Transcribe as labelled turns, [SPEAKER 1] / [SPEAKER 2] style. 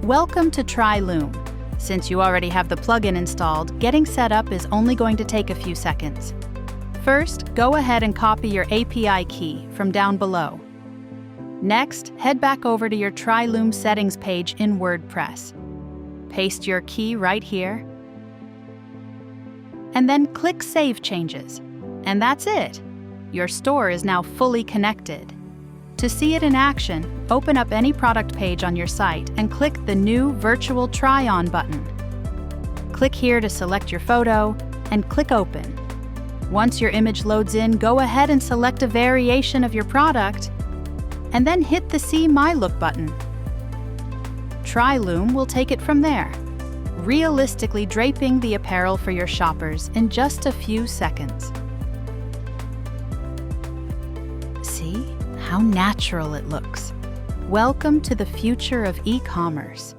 [SPEAKER 1] Welcome to TryLoom. Since you already have the plugin installed, getting set up is only going to take a few seconds. First, go ahead and copy your API key from down below. Next, head back over to your TryLoom settings page in WordPress. Paste your key right here, and then click Save Changes. And that's it! Your store is now fully connected. To see it in action, open up any product page on your site and click the new Virtual Try-On button. Click here to select your photo and click Open. Once your image loads in, go ahead and select a variation of your product and then hit the See My Look button. TryLoom will take it from there, realistically draping the apparel for your shoppers in just a few seconds. See how natural it looks. Welcome to the future of e-commerce.